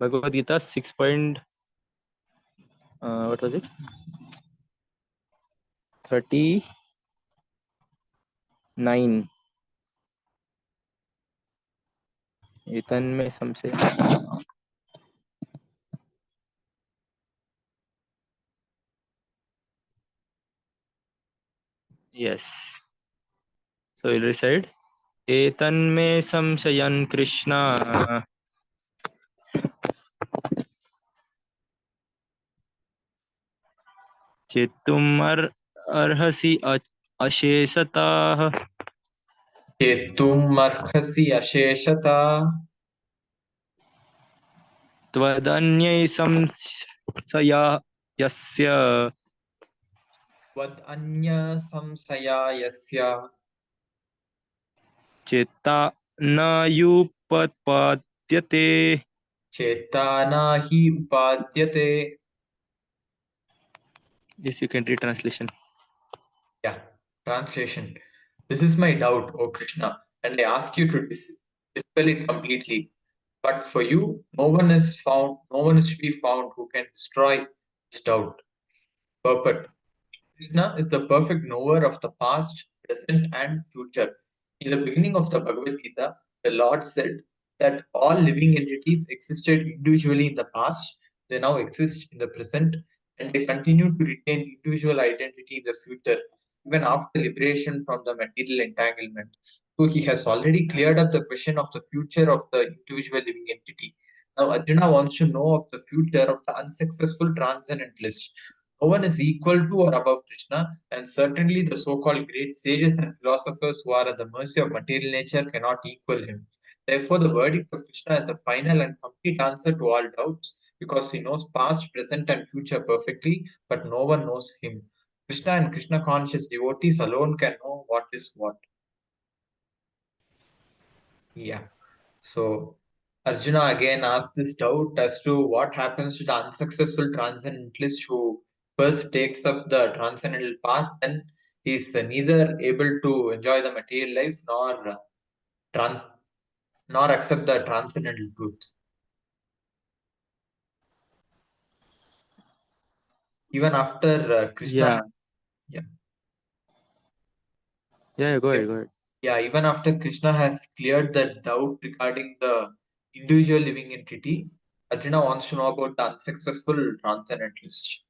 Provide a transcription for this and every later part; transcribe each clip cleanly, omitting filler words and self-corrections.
Bhagavad Gita 6. What was it? 39. एतन में संशय. Yes. So we'll recite. एतन में संशयन कृष्ण चेतुम अर्हसि अशेषतः चेतुम् अर्हसि अशेषतः त्वदन्यै संशयस्य त्वदन्य संशयायस्य चेता न युपपद्यते. चेता न हि उपाद्यते. If you can read translation. Yeah, translation. This is my doubt, O Krishna, and I ask you to dispel it completely. But for you, no one is to be found who can destroy this doubt. Purport. Krishna is the perfect knower of the past, present, and future. In the beginning of the Bhagavad Gita, the Lord said that all living entities existed individually in the past, they now exist in the present, and they continue to retain individual identity in the future, even after liberation from the material entanglement. So he has already cleared up the question of the future of the individual living entity. Now Arjuna wants to know of the future of the unsuccessful transcendentalist. No one is equal to or above Krishna, and certainly the so-called great sages and philosophers who are at the mercy of material nature cannot equal him. Therefore, the verdict of Krishna is a final and complete answer to all doubts, because he knows past, present, and future perfectly, but no one knows him. Krishna and Krishna conscious devotees alone can know what is what. Yeah. So Arjuna again asked this doubt as to what happens to the unsuccessful transcendentalist who first takes up the transcendental path, then he's neither able to enjoy the material life tran- nor accept the transcendental truth. Even after Krishna, Yeah. yeah, Go ahead. yeah, even after Krishna has cleared the doubt regarding the individual living entity, Arjuna wants to know about the unsuccessful transcendentalist.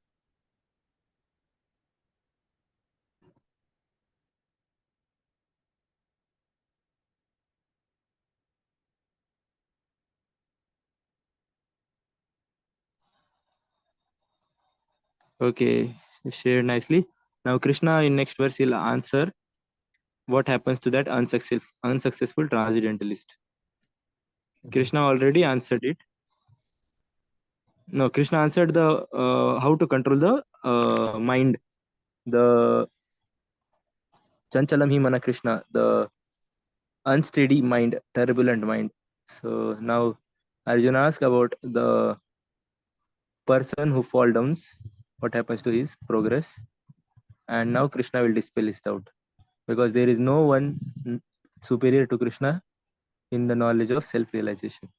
Okay, shared nicely. Now Krishna in next verse will answer what happens to that unsuccessful transcendentalist. Krishna already answered it. No, Krishna answered the how to control the mind, the chanchalam hi mana Krishna, the unsteady mind, turbulent mind. So now Arjuna asked about the person who fall downs, what happens to his progress, and now Krishna will dispel his doubt because there is no one superior to Krishna in the knowledge of self-realization.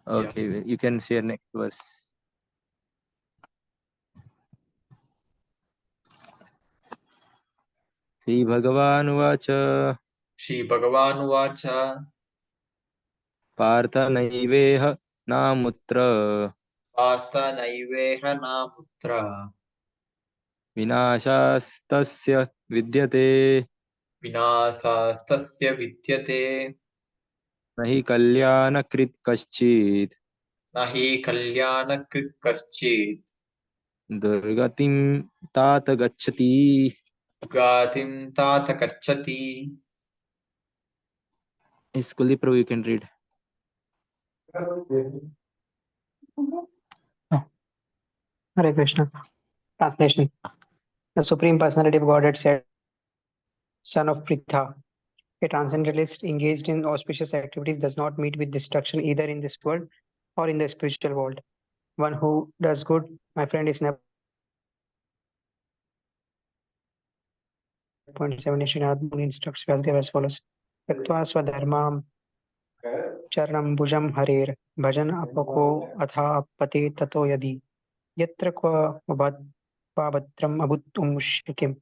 Okay, you can share next verse. Shri Bhagavan Vacha Shri Bhagavan Vacha Partha Naiveha Namutra Partha Naiveha Namutra Vinashastasya Vidyate Vinasastasya Vidyate Nahi Kalyana Krit Kaschit Nahi Kalyana Krit Kaschit Durgatim Tata Gachati. Gatim Tata Kachati. Yes, Kuldeep Prabhu, you can read. Hare Krishna. Translation. The Supreme Personality of Godhead said, Son of Pritha, a transcendentalist engaged in auspicious activities does not meet with destruction either in this world or in the spiritual world. One who does good, my friend, is never. 0.7 Srinath Muni instructs Vyasdev as follows. Yaktva swadharmam चरणं भुजं हरेर् भजन अपको अथा पते ततो यदि यत्र क्व भद्रम् अभुत्तुमुष्यकिं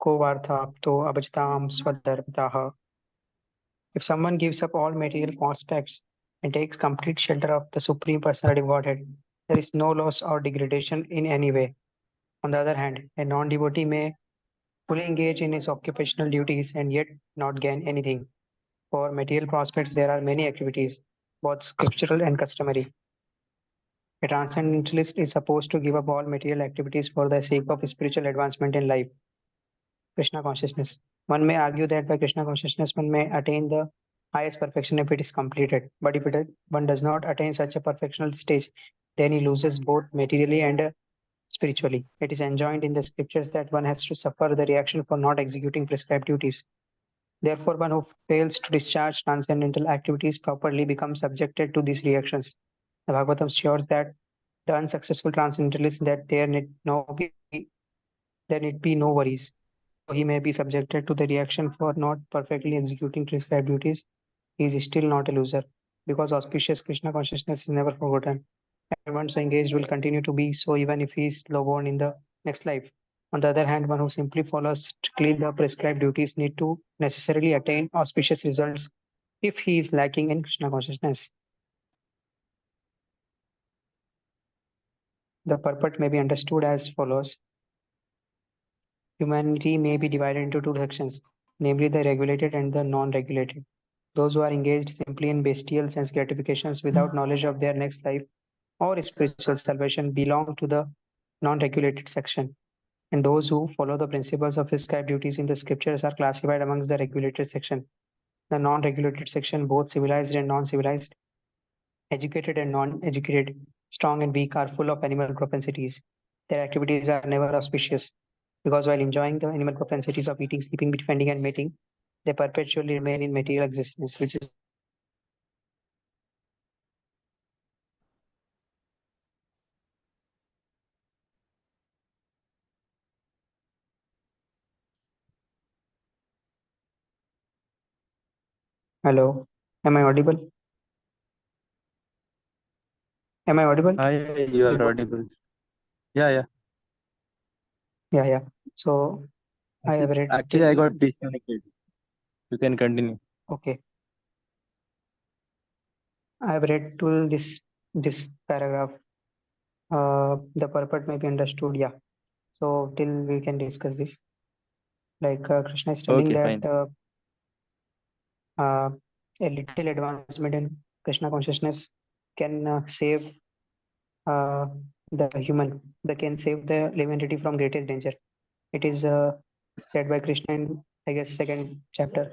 को वार्ताप्तो अभजतां स्वधर्मतः. If someone gives up all material aspects and takes complete shelter of the Supreme Personality of Godhead, there is no loss or degradation in any way. On the other hand, a non-devotee may fully engage in his occupational duties and yet not gain anything. For material prospects, there are many activities, both scriptural and customary. A transcendentalist is supposed to give up all material activities for the sake of spiritual advancement in life. Krishna consciousness. One may argue that by Krishna consciousness one may attain the highest perfection if it is completed. But if one does not attain such a perfectional stage, then he loses both materially and spiritually. It is enjoined in the scriptures that one has to suffer the reaction for not executing prescribed duties. Therefore, one who fails to discharge transcendental activities properly becomes subjected to these reactions. The Bhagavatam assures that the unsuccessful transcendentalist that there need be no worries. Though he may be subjected to the reaction for not perfectly executing prescribed duties, he is still not a loser, because auspicious Krishna consciousness is never forgotten, and one so engaged will continue to be so even if he is low-born in the next life. On the other hand, one who simply follows strictly the prescribed duties need to necessarily attain auspicious results if he is lacking in Krishna consciousness. The purport may be understood as follows. Humanity may be divided into two sections, namely the regulated and the non-regulated. Those who are engaged simply in bestial sense gratifications without knowledge of their next life or spiritual salvation belong to the non-regulated section, and those who follow the principles of prescribed duties in the scriptures are classified amongst the regulated section. The non-regulated section, both civilized and non-civilized, educated and non-educated, strong and weak, are full of animal propensities. Their activities are never auspicious, because while enjoying the animal propensities of eating, sleeping, defending, and mating, they perpetually remain in material existence, which is hello. Am I audible? Am I audible? Hi, you are audible. Yeah. Yeah. So I have read Actually, I till got disconnected. You can continue. okay. I have read till this paragraph. The purport may be understood. Yeah. So till we can discuss this. Like Krishna is telling Okay, that fine. a little advancement in Krishna consciousness can save the human. That can save the living entity from greatest danger. It is said by Krishna in, I guess, third chapter.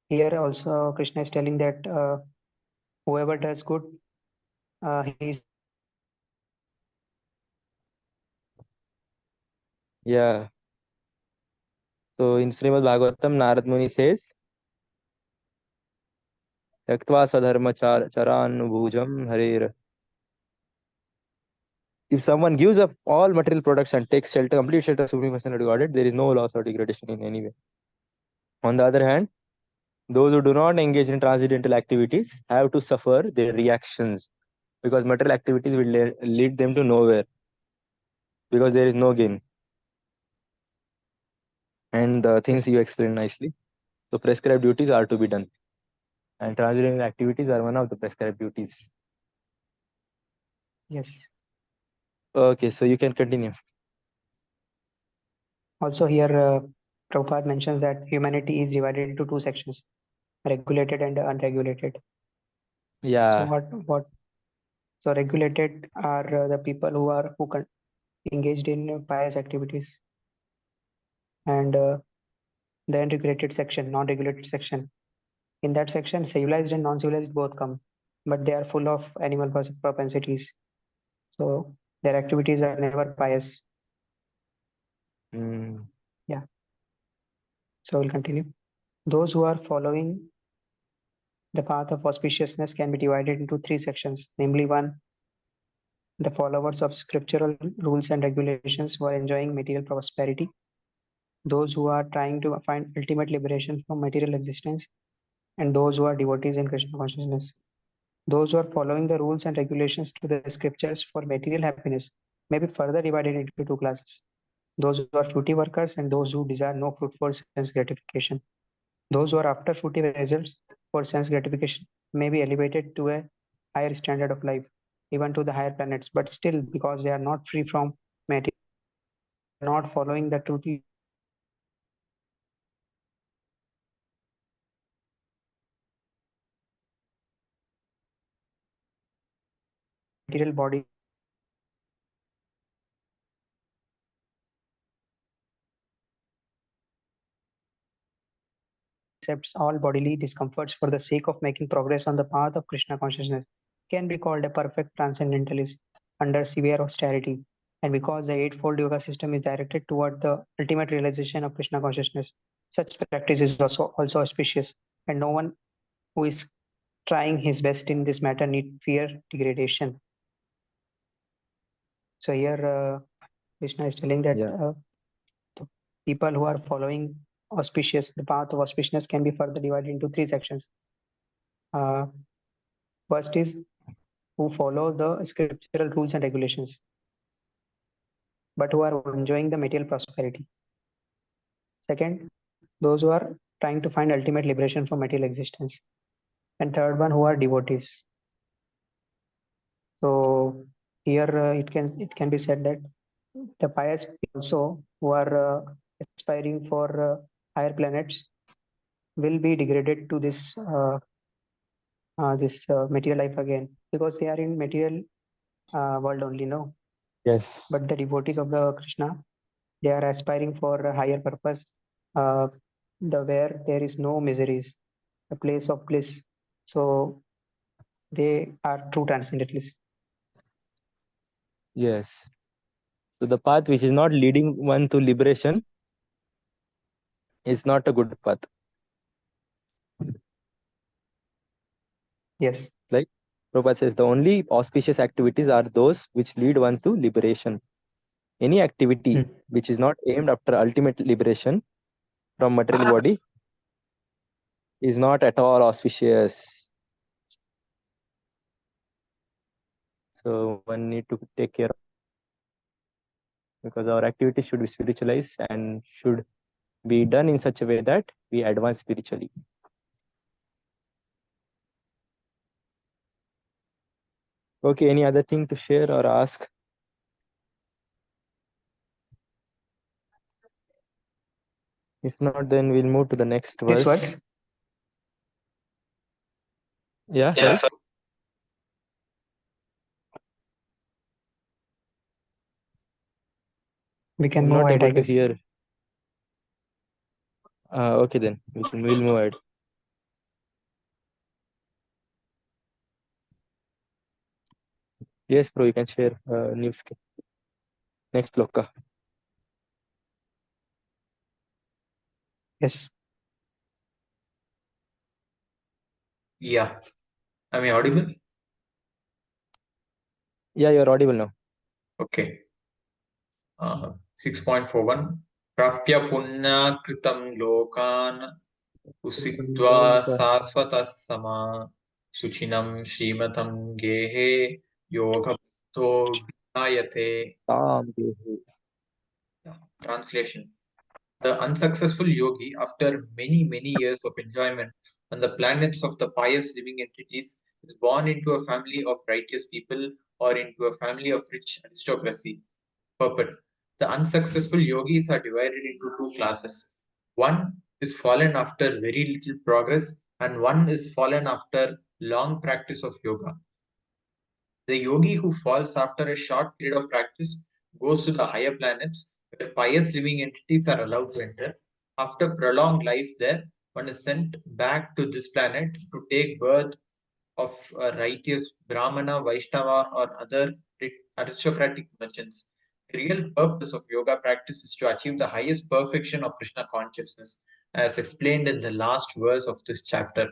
Here also Krishna is telling that whoever does good, he is Yeah. So in Srimad Bhagavatam, Narad Muni says, Yaktva sadharma charanubhujam harer. If someone gives up all material products and takes shelter, complete shelter of Supreme Personality Godhead, there is no loss or degradation in any way. On the other hand, those who do not engage in transcendental activities have to suffer their reactions, because material activities will lead them to nowhere, because there is no gain. And the things you explained nicely. So prescribed duties are to be done, and transcendental activities are one of the prescribed duties. yes. Okay, so you can continue. Also here Prabhupada mentions that humanity is divided into two sections, regulated and unregulated. So Yeah. what so regulated are the people who engaged in pious activities, and the unregulated section, non-regulated section. In that section, civilized and non-civilized both come, but they are full of animal propensities. So their activities are never pious. Mm. Yeah. So we'll continue. Those who are following the path of auspiciousness can be divided into three sections, namely one, the followers of scriptural rules and regulations who are enjoying material prosperity. those who are trying to find ultimate liberation from material existence, and those who are devotees in Krishna consciousness. Those who are following the rules and regulations to the scriptures for material happiness may be further divided into two classes: those who are fruity workers and those who desire no fruitful sense gratification. Those who are after fruitive results for sense gratification may be elevated to a higher standard of life, even to the higher planets, but still, because they are not free from material, they are not following the truth material body accepts all bodily discomforts for the sake of making progress on the path of Krishna consciousness can be called a perfect transcendentalist under severe austerity. And because the Eightfold Yoga system is directed toward the ultimate realization of Krishna consciousness, such practice is also auspicious, and no one who is trying his best in this matter need fear degradation. So here, Krishna is telling that Yeah. the people who are following the path of auspiciousness can be further divided into three sections. First is who follow the scriptural rules and regulations, but who are enjoying the material prosperity. Second, those who are trying to find ultimate liberation from material existence. And third one, who are devotees. So here it can be said that the pious also who are aspiring for higher planets will be degraded to this material life again, because they are in material world only, no. Yes. But the devotees of the Krishna, they are aspiring for a higher purpose, where there is no miseries, a place of bliss. So they are true transcendentalists. Yes. So the path which is not leading one to liberation is not a good path. Yes. Like Prabhupada says, the only auspicious activities are those which lead one to liberation. Any activity Hmm. which is not aimed after ultimate liberation from material body is not at all auspicious. So one need to take care of, because our activities should be spiritualized and should be done in such a way that we advance spiritually. Okay, any other thing to share or ask? If not, then we'll move to the next This verse. verse, Yeah, sorry. we can I'm move not ahead, I able to guess. hear. Okay, then we'll move ahead. Yes, bro, you can share news. Next loka. Yes. Yeah. Am I audible? Yeah, you're audible now. Okay. 6.41. Prapya punya kritam lokan usitva saswata sama suchinam shrimatam gehe yoga bhakto gnayate. Translation. The unsuccessful yogi, after many, many years of enjoyment on the planets of the pious living entities, is born into a family of righteous people or into a family of rich aristocracy. Purport. The unsuccessful yogis are divided into two classes. One is fallen after very little progress, and one is fallen after long practice of yoga. The yogi who falls after a short period of practice goes to the higher planets where pious living entities are allowed to enter. After prolonged life there, one is sent back to this planet to take birth of a righteous Brahmana, Vaishnava, or other aristocratic merchants. The real purpose of yoga practice is to achieve the highest perfection of Krishna consciousness, as explained in the last verse of this chapter.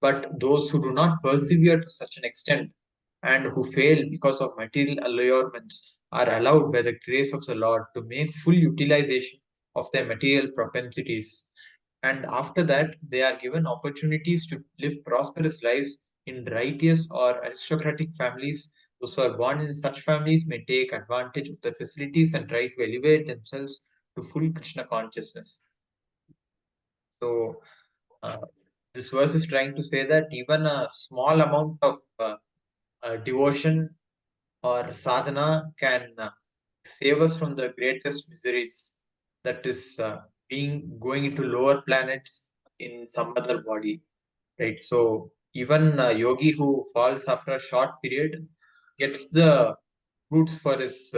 But those who do not persevere to such an extent and who fail because of material allurements are allowed by the grace of the Lord to make full utilization of their material propensities. And after that, they are given opportunities to live prosperous lives in righteous or aristocratic families. Those who are born in such families may take advantage of the facilities and try to elevate themselves to full Krishna consciousness. So, this verse is trying to say that even a small amount of devotion or sadhana can save us from the greatest miseries, that is being going into lower planets in some other body, right? So even a yogi who falls after a short period gets the fruits for his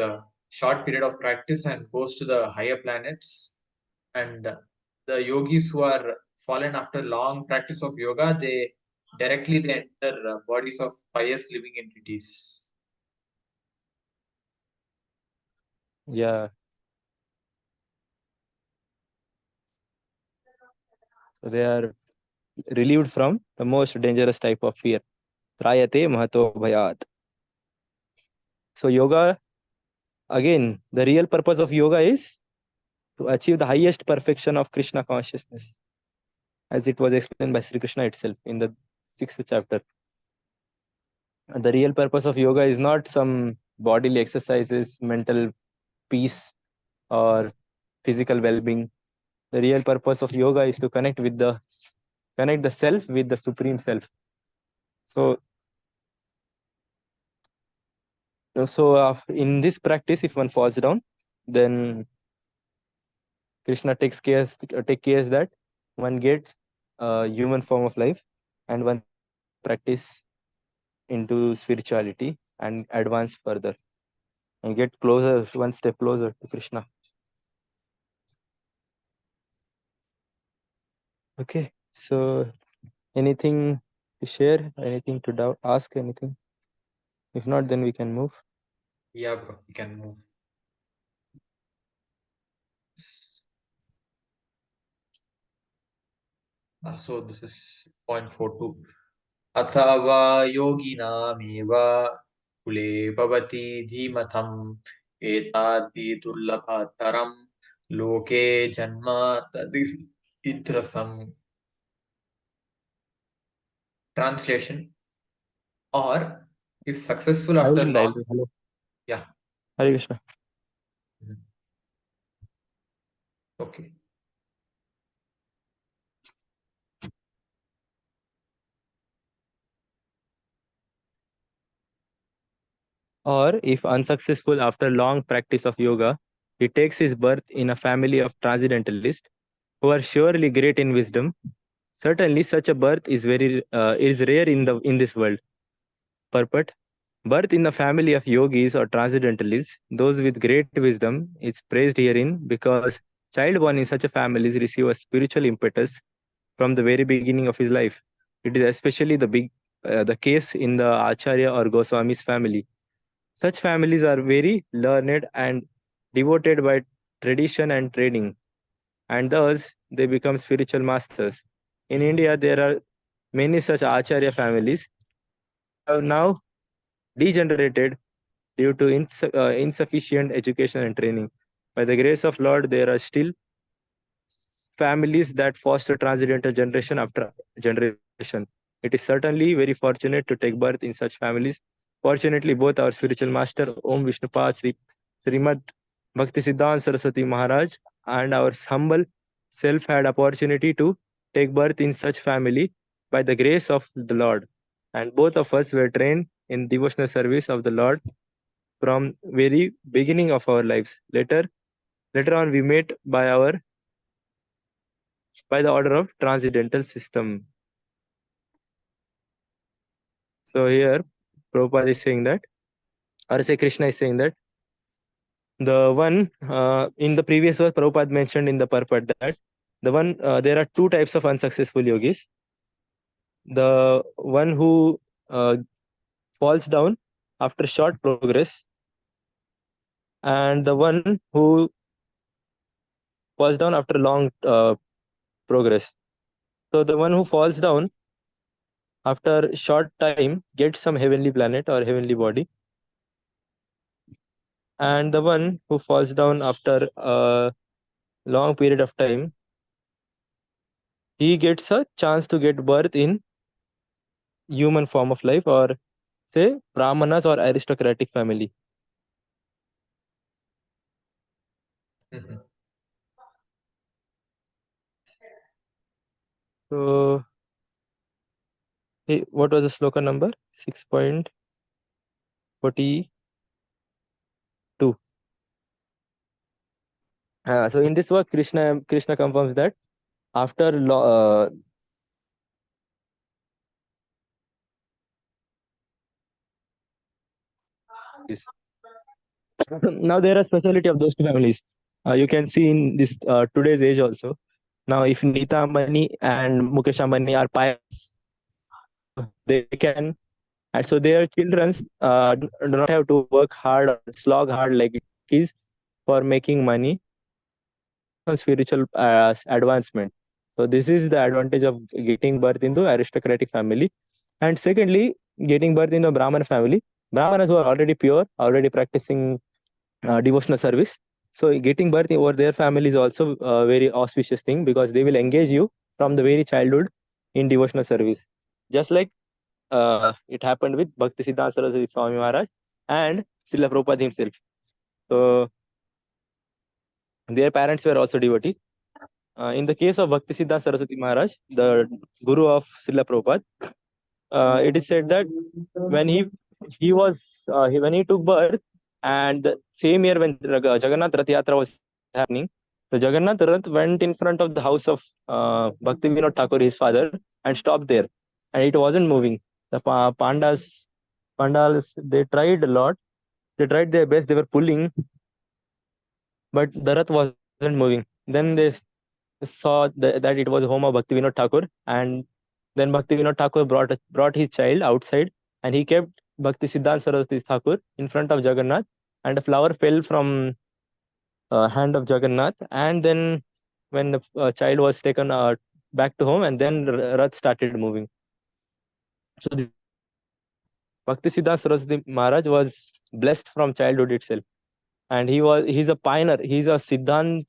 short period of practice and goes to the higher planets. And the yogis who are fallen after long practice of yoga, they enter bodies of pious living entities. Yeah. So they are relieved from the most dangerous type of fear. Trayate mahato bhayat. So yoga, again, the real purpose of yoga is to achieve the highest perfection of Krishna consciousness, as it was explained by Sri Krishna itself in the 6th chapter. And the real purpose of yoga is not some bodily exercises, mental peace, or physical well-being. The real purpose of yoga is to connect the self with the supreme self. So in this practice, if one falls down, then Krishna take care that one gets a human form of life, and one practice into spirituality and advance further and get closer, one step closer to Krishna. Okay, so anything to share, anything to ask, anything? If not, then we can move. Yeah, bro, we can move. So this is point 42. अथवा योगिनामेव कुले भवति धीमतम् एतादि दुर्लभतरं लोके जन्म तदिन्द्रसम्. Translation: or if successful after long. Hello. Yeah. Hare Krishna. Okay. Or if unsuccessful after long practice of yoga, he takes his birth in a family of transcendentalists who are surely great in wisdom. Certainly, such a birth is rare in this world. Purport: birth in the family of yogis or transcendentalists, those with great wisdom, is praised herein because child born in such a families receive a spiritual impetus from the very beginning of his life. It is especially the case in the Acharya or Goswami's family. Such families are very learned and devoted by tradition and training, and thus they become spiritual masters. In India, there are many such Acharya families have now degenerated due to insufficient education and training. By the grace of Lord, there are still families that foster transcendental generation after generation. It is certainly very fortunate to take birth in such families. Fortunately, both our spiritual master, Om Vishnupad Srimad Bhakti Siddhanta Saraswati Maharaj, and our humble self had opportunity to take birth in such family by the grace of the Lord. And both of us were trained in devotional service of the Lord from very beginning of our lives. Later on, we met by the order of transcendental system. So here, Prabhupada is saying that, or say Krishna is saying that, the one in the previous verse, Prabhupada mentioned in the purport that there are two types of unsuccessful yogis. The one who falls down after short progress, and the one who falls down after long progress. So the one who falls down after short time gets some heavenly planet or heavenly body, and the one who falls down after long period of time, he gets a chance to get birth in human form of life, or say brahmanas or aristocratic family. Mhm. So hey, what was the sloka number? 6.42. So in this work, Krishna confirms that after this. Now there are speciality of those two families. You can see in this today's age also. Now, if Nita Ambani and Mukesh Ambani are pious, they can, and so their children do not have to work hard or slog hard like kids for making money on spiritual advancement. So this is the advantage of getting birth into aristocratic family. And secondly, getting birth in a Brahman family. Brahmanas were already pure, already practicing devotional service. So getting birth over their family is also a very auspicious thing, because they will engage you from the very childhood in devotional service. Just like it happened with Bhakti Siddhanta Saraswati Swami Maharaj and Srila Prabhupada himself. So their parents were also devotees. In the case of Bhakti Siddhanta Saraswati Maharaj, the guru of Srila Prabhupada, it is said that when when he took birth, and the same year when Jagannath Rath Yatra was happening, the Jagannath Rath went in front of the house of Bhakti Vinod Thakur, his father, and stopped there, and it wasn't moving. The Pandals, they tried a lot. They tried their best. They were pulling, but the Rath wasn't moving. Then they saw that it was home of Bhakti Vinod Thakur, and then Bhakti Vinod Thakur brought his child outside, and he kept Bhakti Siddhanta Saraswati Thakur in front of Jagannath, and a flower fell from hand of Jagannath, and then when the child was taken back to home, and then Rath started moving. So Bhakti Siddhanta Saraswati Maharaj was blessed from childhood itself, and he's a pioneer. He's a Siddhant.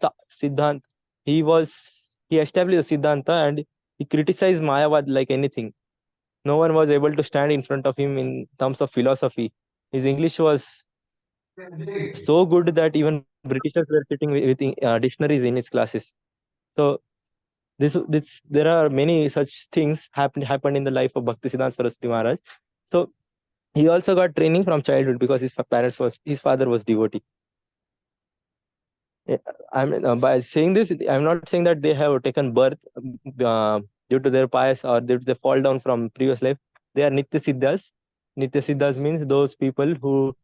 He established a Siddhanta, and he criticized Mayavad like anything. No one was able to stand in front of him in terms of philosophy. His English was so good that even Britishers were sitting with dictionaries in his classes. So there are many such things happened in the life of Bhakti Siddhanta Saraswati Maharaj. So he also got training from childhood, because his father was devotee. By saying this, I'm not saying that they have taken birth due to their pious, or due to they fall down from previous life. They are Nitya Siddhas. Nitya Siddhas means those people who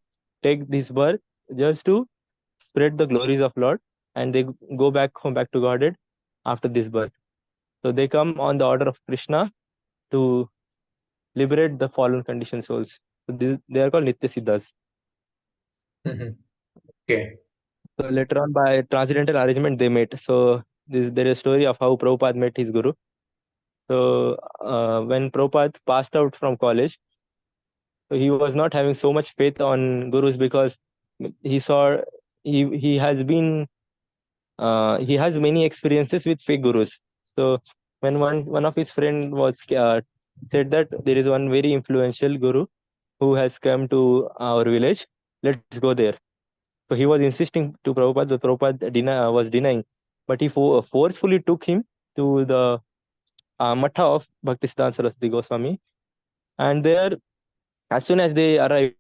take this birth just to spread the glories of Lord, and they go back home, back to Godhead after this birth. So they come on the order of Krishna to liberate the fallen conditioned souls. So they are called Nitya Siddhas. Mhm. Okay. So later on, by transcendental arrangement, they met. So there is a story of how Prabhupada met his guru. So when Prabhupada passed out from college, so he was not having so much faith on gurus, because he saw he has been he has many experiences with fake gurus. So when one of his friend was said that there is one very influential guru who has come to our village, let's go there. So he was insisting to Prabhupada, but Prabhupada was denying. But he forcefully took him to the Matha of Bhaktisiddhanta Saraswati Goswami. And there, as soon as they arrived,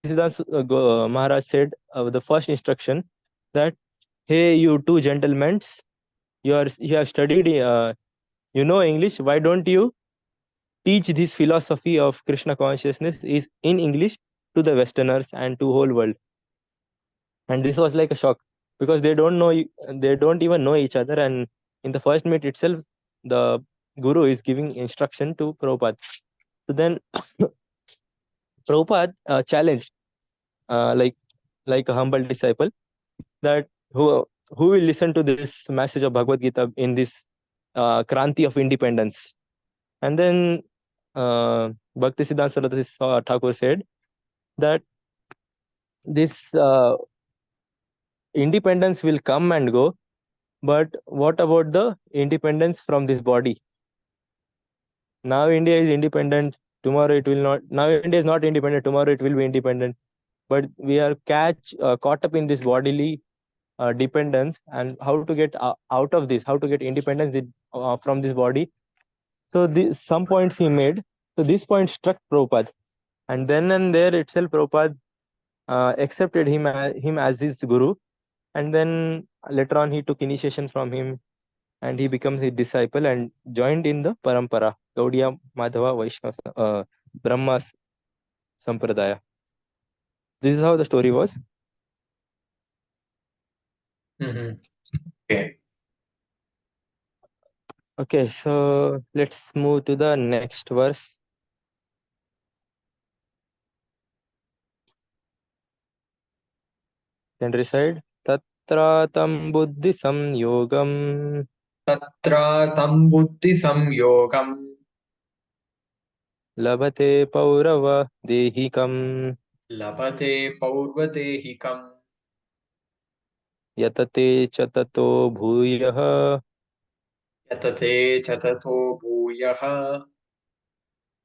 Siddhanta Maharaj said the first instruction that, hey, you two gentlemen, you have studied, you know English, why don't you teach this philosophy of Krishna consciousness is in English to the Westerners and to whole world? And this was like a shock, because they don't even know each other, and in the first meet itself, the guru is giving instruction to Prabhupada. So then Prabhupada challenged, like a humble disciple, that who will listen to this message of Bhagavad Gita in this Kranti of independence. And then Bhakti Siddhanta Saraswati Thakur said that this independence will come and go, But what about the independence from this body? Now India is independent. Tomorrow it will not. Now India is not independent. Tomorrow it will be independent. But we are caught up in this bodily dependence, and how to get out of this, how to get independence from this body. So some points he made. So this point struck Prabhupada, and then and there itself Prabhupada accepted him as his guru, and then later on he took initiation from him, and he becomes his disciple and joined in the parampara, Gaudiya Madhava Vaishnava Brahma Sampradaya. This is how the story was. Okay. Okay, so let's move to the next verse. Can recite Tatra tam buddhi samyogam Tatra tam buddhi samyogam labhate paurava dehikam labhate paurvadehikam yatate chatato bhuyah yatate chatato bhuyah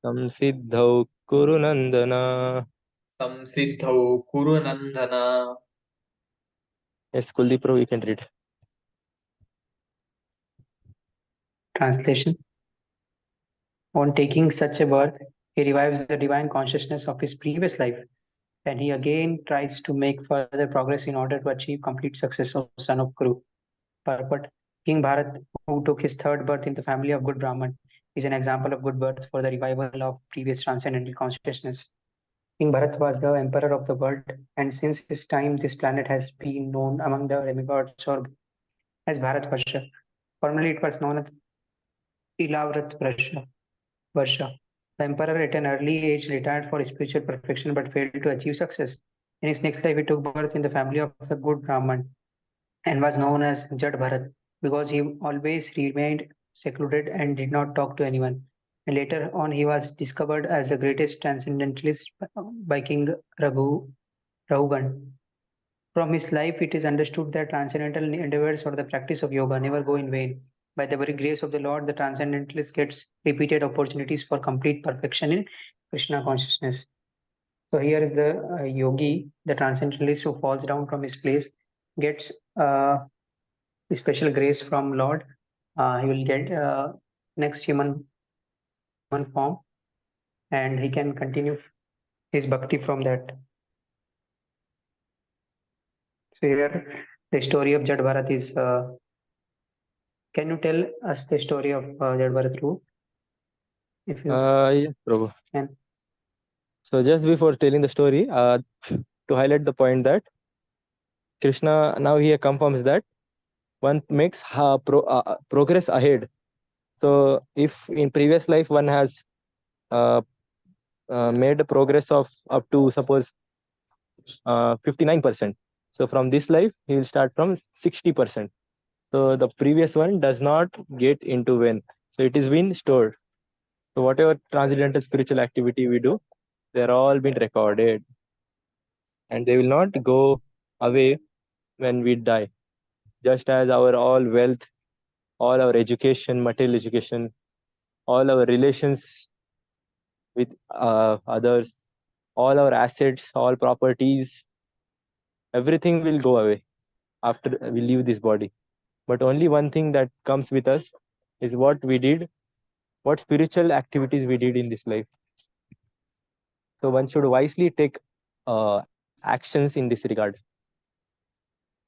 samsiddhau kuru nandana. samsiddhau kuru nandana. Yes, Kuldeep Prabhu, you can read. Translation. On taking such a birth, he revives the divine consciousness of his previous life, and he again tries to make further progress in order to achieve complete success of son of Kuru. Purport. King Bharat, who took his third birth in the family of good Brahman, is an example of good birth for the revival of previous transcendental consciousness. King Bharat was the emperor of the world, and since his time, this planet has been known among the demigods or as Bharatvarsha. Formerly, it was known as Ilavrat Varsha. The emperor at an early age retired for spiritual perfection but failed to achieve success. In his next life, he took birth in the family of the good Brahman and was known as Jad Bharat because he always remained secluded and did not talk to anyone. And later on, he was discovered as the greatest transcendentalist by King Rahugan. From his life, it is understood that transcendental endeavors or the practice of yoga never go in vain. By the very grace of the Lord, the transcendentalist gets repeated opportunities for complete perfection in Krishna consciousness. So here is the yogi, the transcendentalist who falls down from his place, gets special grace from Lord. He will get next human form, and he can continue his bhakti from that. So here, the story of Jad Bharat is. Can you tell us the story of Jad Bharat Roop? If you Yes, Prabhu. can. So just before telling the story, to highlight the point that Krishna now here confirms that one makes progress ahead. So if in previous life one has uh, made a progress of up to suppose 59%, so from this life he will start from 60%. So the previous one does not get into vain. So it is been stored. So whatever transcendental spiritual activity we do, they're all been recorded, and they will not go away when we die. Just as our all wealth, all our education, material education, all our relations with others, all our assets, all properties, everything will go away after we leave this body. But only one thing that comes with us is what we did, what spiritual activities we did in this life. So one should wisely take actions in this regard.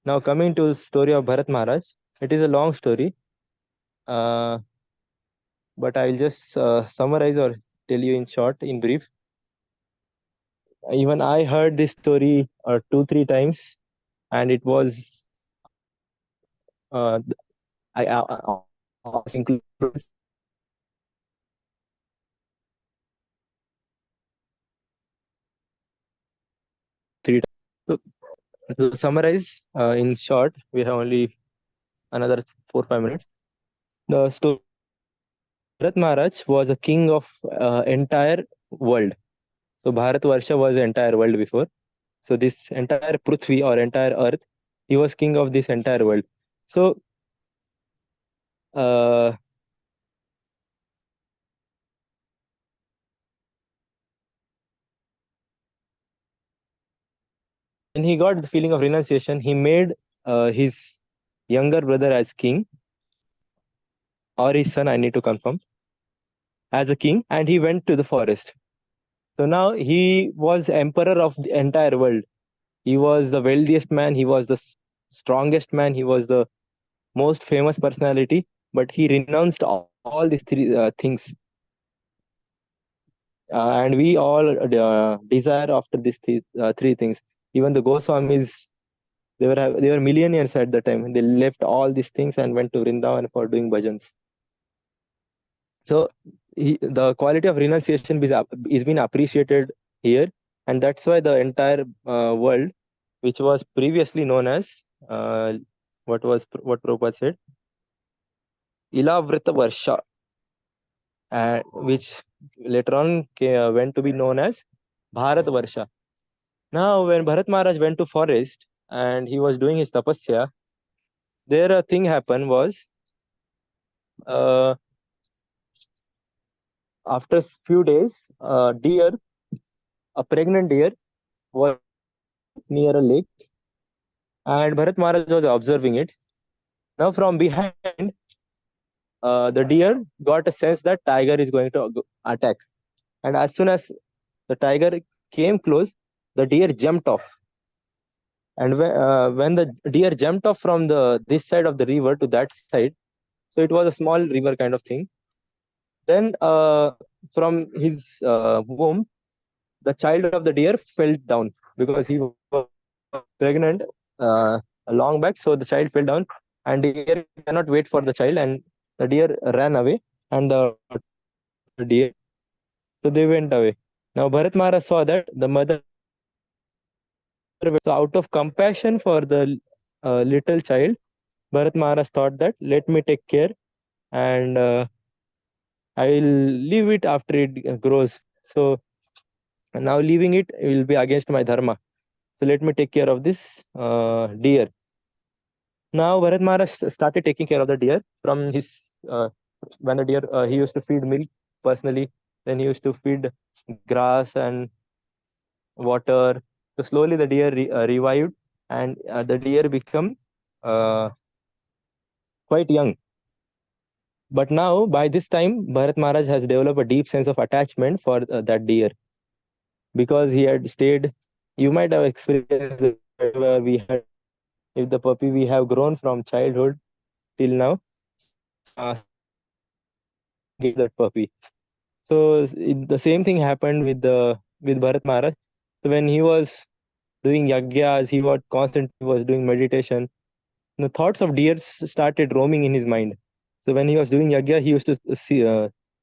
Now coming to the story of Bharat Maharaj, it is a long story, but I'll just summarize or tell you in short, in brief. Even I heard this story 2-3 times, and it was I was included three times. So, to summarize in short, we have only another 4-5 minutes. The story Bharat Maharaj was a king of entire world. So Bharat Varsha was the entire world before. So this entire Prithvi or entire earth, he was king of this entire world. So uh, when he got the feeling of renunciation, he made his younger brother as king, or his son, I need to confirm, as a king, and he went to the forest. So now he was emperor of the entire world. He was the wealthiest man, he was the strongest man, he was the most famous personality, but he renounced all these three things. And we all desire after these three things. Even the Goswamis, they were millionaires at the time. They left all these things and went to Vrindavan for doing bhajans. So the quality of renunciation is being appreciated here, and that's why the entire world, which was previously known as what Prabhupada said, Ilavrita Varsha, which later on went to be known as Bharat Varsha. Now, when Bharat Maharaj went to forest and he was doing his tapasya, there a thing happened was uh, after few days, a pregnant deer was near a lake, and Bharat Maharaj was observing it. Now, from behind, the deer got a sense that tiger is going to attack, and as soon as the tiger came close, the deer jumped off. And when the deer jumped off from this side of the river to that side, so it was a small river kind of thing. Then from his womb, the child of the deer fell down because he was pregnant long back. So the child fell down, and the deer cannot wait for the child, and the deer ran away, and the deer, so they went away. Now Bharat Maharaj saw that the mother, so out of compassion for the little child, Bharat Maharaj thought that let me take care, and I will leave it after it grows. So now leaving it will be against my dharma. So let me take care of this deer. Now Bharat Maharaj started taking care of the deer from his when the deer he used to feed milk personally. Then he used to feed grass and water. So slowly the deer revived, and the deer become uh, quite young. But now by this time, Bharat Maharaj has developed a deep sense of attachment for that deer because he had stayed. You might have experienced it where we had, if the puppy we have grown from childhood till now, get that puppy. So the same thing happened with Bharat Maharaj. So when he was doing yagyas, he was constantly was doing meditation. The thoughts of deers started roaming in his mind. So when he was doing yagya, he used to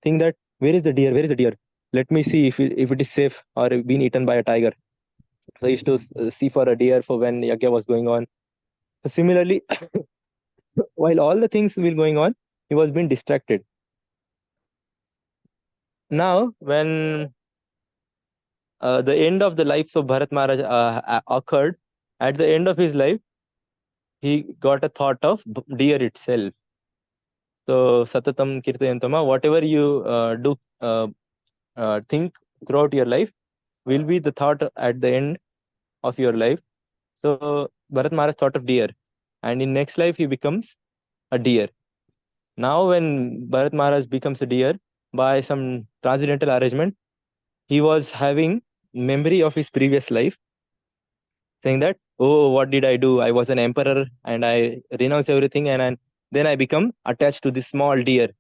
think that where is the deer? Where is the deer? Let me see if it is safe or been eaten by a tiger. So he used to see for a deer for when yagya was going on. So similarly, while all the things were going on, he was being distracted. Now, when the end of the life of Bharat Maharaj occurred, at the end of his life, he got a thought of deer itself. So, Satatam Kirtayantama, whatever you think throughout your life will be the thought at the end of your life. So, Bharat Maharaj thought of deer, and in next life, he becomes a deer. Now, when Bharat Maharaj becomes a deer by some transcendental arrangement, he was having memory of his previous life, saying that, oh, what did I do? I was an emperor and I renounced everything, and then I become attached to this small deer.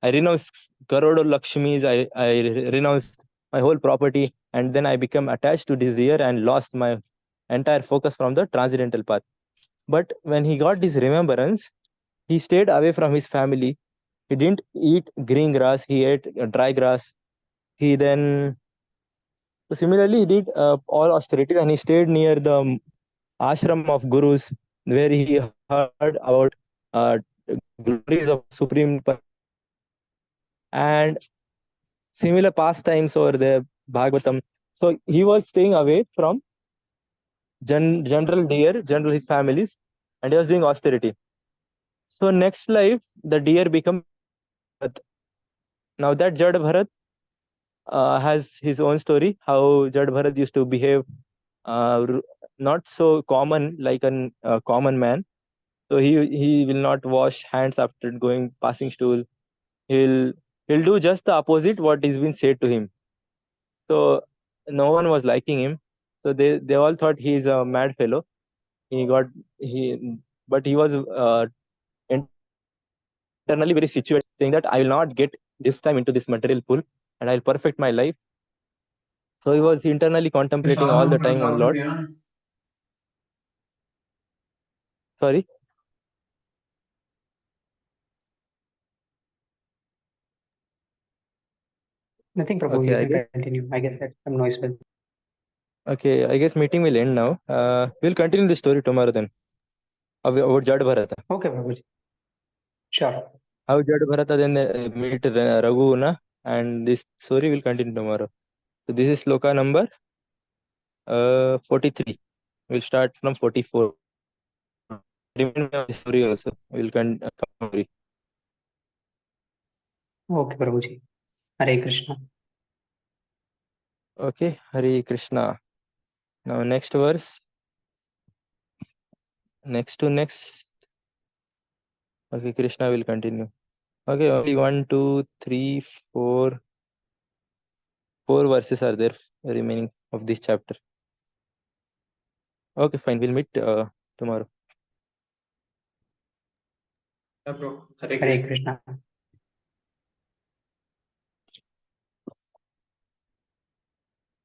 I renounced Karodo Lakshmis, I renounced my whole property, and then I become attached to this deer and lost my entire focus from the transcendental path. But when he got this remembrance, he stayed away from his family. He didn't eat green grass, he ate dry grass. He then, so similarly, he did all austerities, and he stayed near the ashram of gurus where he heard about uh, glories of Supreme and similar pastimes over there, Bhagavatam. So he was staying away from general deer, general his families, and he was doing austerity. So next life, the deer become Bharat. Now that Jad Bharat has his own story. How Jad Bharat used to behave, not so common like a common man. So he will not wash hands after going passing stool. He'll he'll do just the opposite what is been said to him. So no one was liking him. So they all thought he's a mad fellow. He got he but he was internally very situated, saying that I will not get this time into this material pool and I'll perfect my life. So he was internally contemplating all the time on Lord. Sorry. Nothing, Prabhu. Okay, You I can guess. continue. I guess that's some noise. Okay, I guess meeting will end now. We'll continue the story tomorrow then. About Jad Bharata. Okay, Prabhuji. Sure. How Jad Bharata then meet Raghu, na? And this story will continue tomorrow. So this is sloka number 43. We'll start from 44. Remind me of the story also. We'll come. Okay, Prabhuji. Hare Krishna. Okay, Hare Krishna. Now next verse. Next to next. Okay, Krishna will continue. Okay, only 1, 2, 3, 4. 4 verses are there remaining of this chapter. Okay, fine. We'll meet tomorrow. Yeah, bro. Hare Hare Krishna. Krishna.